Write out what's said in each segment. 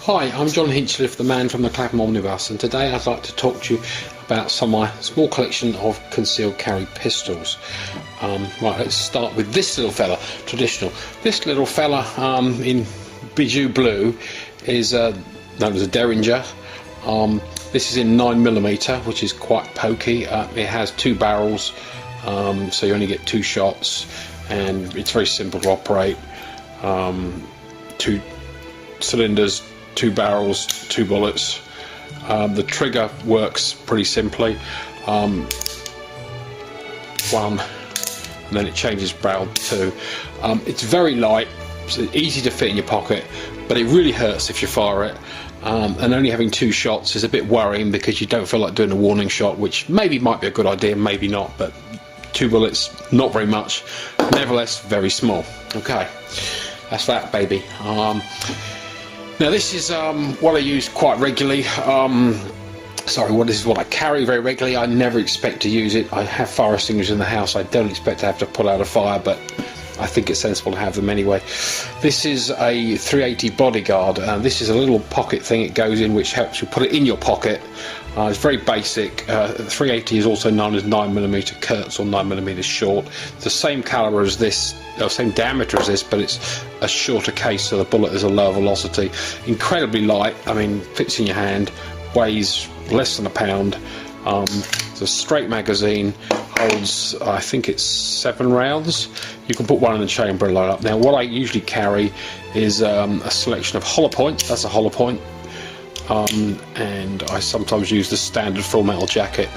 Hi, I'm John Hinchliffe, the man from the Clapham Omnibus, and today I'd like to talk to you about some of my small collection of concealed carry pistols. Right, let's start with this little fella, traditional. This little fella in bijou blue is known as a Derringer. This is in 9mm, which is quite pokey. It has two barrels, so you only get two shots, and it's very simple to operate. Two cylinders, two barrels, two bullets. The trigger works pretty simply. One, and then it changes barrel to two. It's very light, so easy to fit in your pocket, but it really hurts if you fire it. And only having two shots is a bit worrying because you don't feel like doing a warning shot, which maybe might be a good idea, maybe not, but two bullets, not very much, nevertheless very small. Okay, that's that baby. Now this is what I use quite regularly. This is what I carry very regularly. I never expect to use it. I have fire extinguishers in the house. I don't expect to have to put out a fire, but I think it's sensible to have them anyway. This is a 380 Bodyguard. This is a little pocket thing it goes in, which helps you put it in your pocket. It's very basic. 380 is also known as 9mm Kurtz or 9mm short. It's the same caliber as this, same diameter as this, but it's a shorter case, so the bullet is a lower velocity. Incredibly light. I mean, fits in your hand, weighs less than a pound. It's a straight magazine, holds I think it's 7 rounds. You can put one in the chamber and load up. Now what I usually carry is a selection of hollow points. That's a hollow point. And I sometimes use the standard full metal jacket.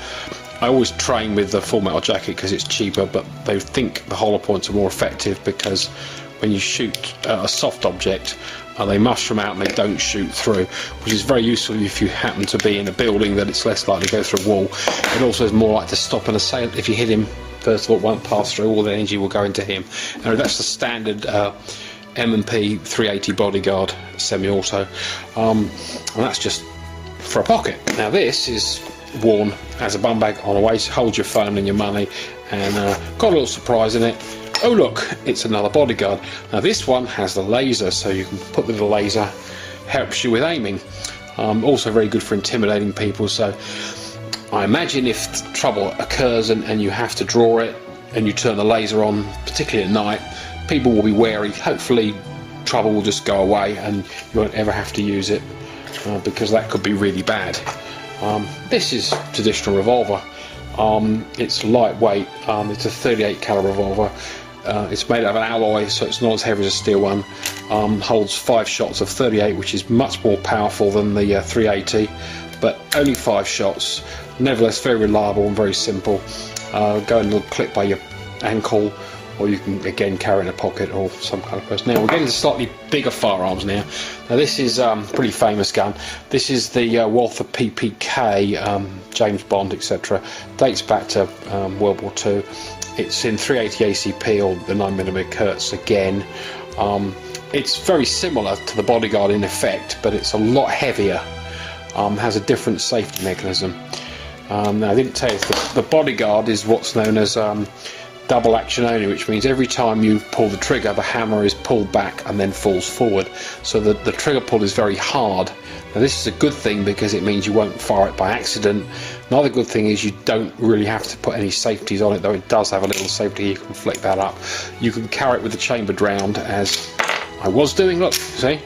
I always train with the full metal jacket because it's cheaper, but they think the hollow points are more effective because when you shoot a soft object, they mushroom out and they don't shoot through, which is very useful if you happen to be in a building that it's less likely to go through a wall. It also is more likely to stop an assailant. If you hit him, first of all, it won't pass through, all the energy will go into him. Now that's the standard M&P 380 Bodyguard semi-auto, and that's just for a pocket. Now this is worn as a bum bag on a waist, holds your phone and your money, and got a little surprise in it. Oh look, it's another Bodyguard. Now this one has the laser, so you can put the laser, helps you with aiming. Also very good for intimidating people, so I imagine if trouble occurs and you have to draw it and you turn the laser on, particularly at night, people will be wary. Hopefully trouble will just go away and you won't ever have to use it, because that could be really bad. This is traditional revolver. It's lightweight. It's a 38 caliber revolver. It's made out of an alloy, so it's not as heavy as a steel one. Holds 5 shots of 38, which is much more powerful than the 380, but only 5 shots. Nevertheless, very reliable and very simple. Go in a little clip by your ankle, or you can again carry it in a pocket or some kind of purse. Now we're getting to slightly bigger firearms now. Now this is a pretty famous gun. This is the Walther PPK, James Bond, etc. Dates back to World War II. It's in 380 ACP or the 9mm Kurtz again. It's very similar to the Bodyguard in effect, but it's a lot heavier. Has a different safety mechanism. Now I didn't tell you, the Bodyguard is what's known as double action only, which means every time you pull the trigger, the hammer is pulled back and then falls forward, so that the trigger pull is very hard. Now this is a good thing because it means you won't fire it by accident. Another good thing is you don't really have to put any safeties on it, though it does have a little safety. You can flick that up. You can carry it with the chambered round, as I was doing, look, see?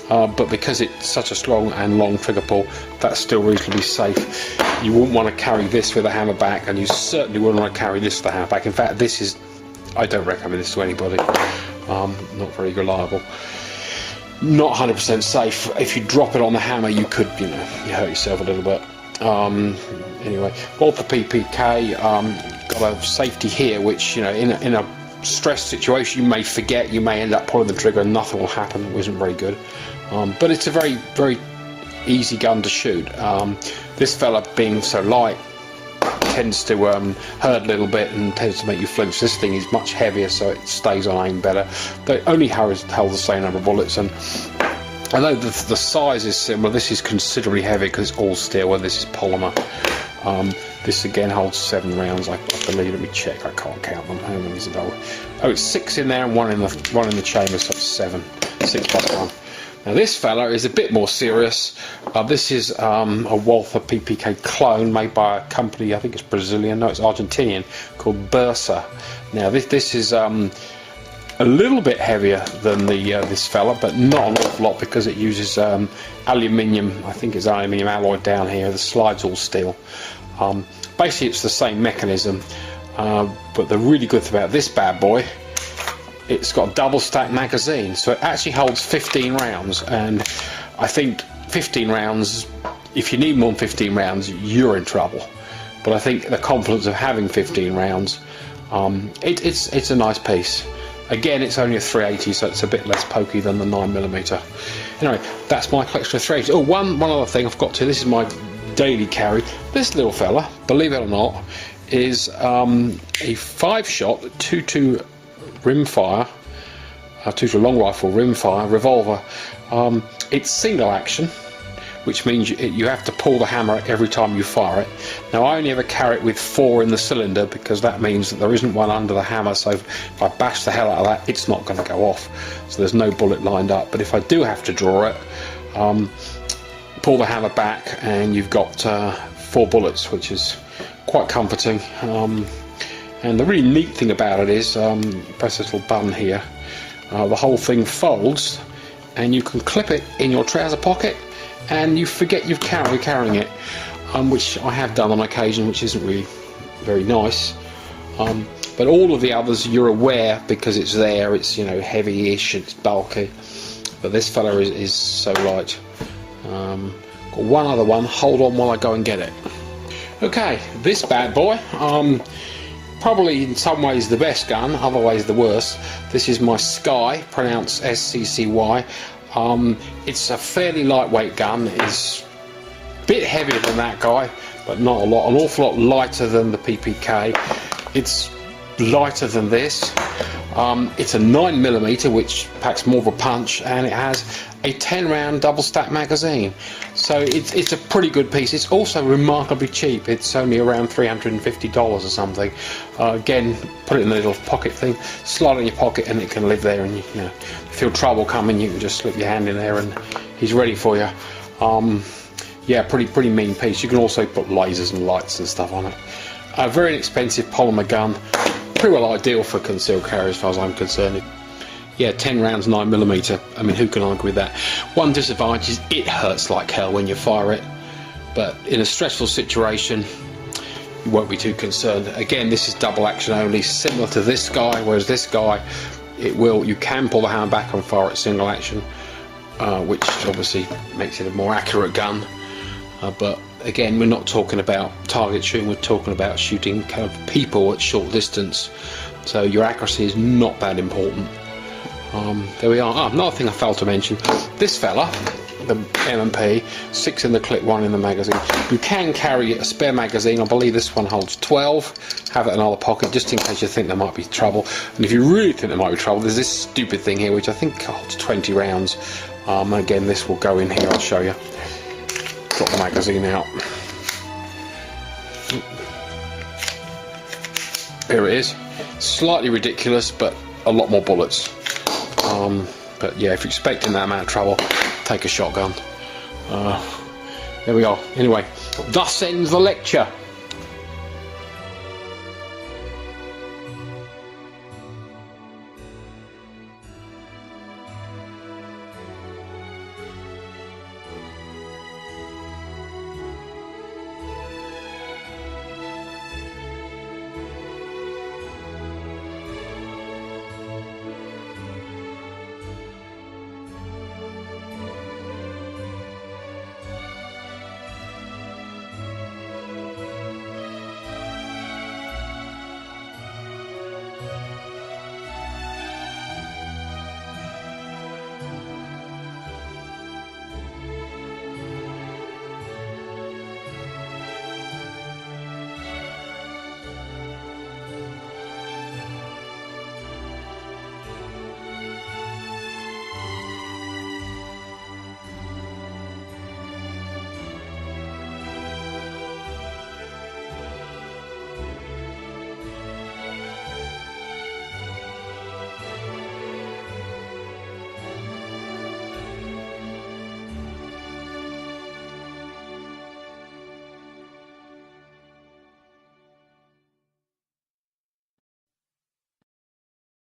But because it's such a strong and long trigger pull, that's still reasonably safe. You wouldn't want to carry this with a hammer back, and you certainly wouldn't want to carry this with a hammer back. In fact, this is, I don't recommend this to anybody. Not very reliable. Not 100% safe. If you drop it on the hammer, you could, you hurt yourself a little bit. Anyway, Walther PPK got a safety here, which, in a stress situation you may forget, you may end up pulling the trigger and nothing will happen. It wasn't very good. But it's a very, very easy gun to shoot. This fella, being so light, tends to hurt a little bit and tends to make you flinch. This thing is much heavier, so it stays on aim better. They only hold the same number of bullets, and although the size is similar, this is considerably heavier because it's all steel and this is polymer. This again holds 7 rounds, I believe. Let me check. I can't count them. How many is it? Oh, it's 6 in there and one in the chamber, so it's 7. 6 plus 1. Now this fella is a bit more serious. This is a Walther PPK clone made by a company, I think it's Brazilian, no, it's Argentinian, called Beretta. Now this is a little bit heavier than this fella, but not an awful lot, because it uses aluminium, I think it's aluminium alloy down here. The slide's all steel. Basically it's the same mechanism, but the really good thing about this bad boy, it's got a double stack magazine, so it actually holds 15 rounds, and I think 15 rounds, if you need more than 15 rounds, you're in trouble. But I think the confidence of having 15 rounds, it's a nice piece. Again, it's only a 380, so it's a bit less pokey than the 9mm. Anyway, that's my collection of 380. Oh, one other thing I've got to, this is my daily carry. This little fella, believe it or not, is a 5-shot 2.2 Rimfire, 2.2 long rifle Rimfire revolver. It's single action, which means you have to pull the hammer every time you fire it. Now I only ever carry it with 4 in the cylinder, because that means that there isn't one under the hammer, so if I bash the hell out of that, it's not going to go off, so there's no bullet lined up. But if I do have to draw it, pull the hammer back and you've got 4 bullets, which is quite comforting. And the really neat thing about it is, press this little button here, the whole thing folds and you can clip it in your trouser pocket, and you forget you're carrying it, which I have done on occasion, which isn't really very nice. But all of the others you're aware, because it's there, it's, you know, heavy-ish, it's bulky, but this fella is so light. Got one other one, hold on while I go and get it. Okay, this bad boy, probably in some ways the best gun, other ways the worst. This is my Sky, pronounced SCCY. It's a fairly lightweight gun. It's a bit heavier than that guy, but not a lot. An awful lot lighter than the PPK. It's lighter than this. It's a 9mm, which packs more of a punch, and it has a 10-round double stack magazine. So it's a pretty good piece. It's also remarkably cheap. It's only around $350 or something. Again, put it in the little pocket thing, slide it in your pocket, and it can live there. And you know, if you feel trouble coming, you can just slip your hand in there, and he's ready for you. Yeah, pretty mean piece. You can also put lasers and lights and stuff on it. A very inexpensive polymer gun. Pretty well ideal for concealed carry as far as I'm concerned. Yeah, 10 rounds 9mm, I mean, who can argue with that? One disadvantage is it hurts like hell when you fire it, but in a stressful situation you won't be too concerned. Again, this is double action only, similar to this guy, whereas this guy, you can pull the hammer back and fire it single action, which obviously makes it a more accurate gun. But again, we're not talking about target shooting, we're talking about shooting kind of people at short distance, so your accuracy is not that important. There we are. Another thing I failed to mention, this fella, the M&P, 6 in the clip, 1 in the magazine. You can carry a spare magazine. I believe this one holds 12. Have it in another pocket just in case you think there might be trouble. And if you really think there might be trouble, there's this stupid thing here which I think holds 20 rounds. Again, this will go in here, I'll show you. Drop the magazine out. Here it is. Slightly ridiculous, but a lot more bullets. But yeah, if you're expecting that amount of trouble, take a shotgun. There we are. Anyway, thus ends the lecture.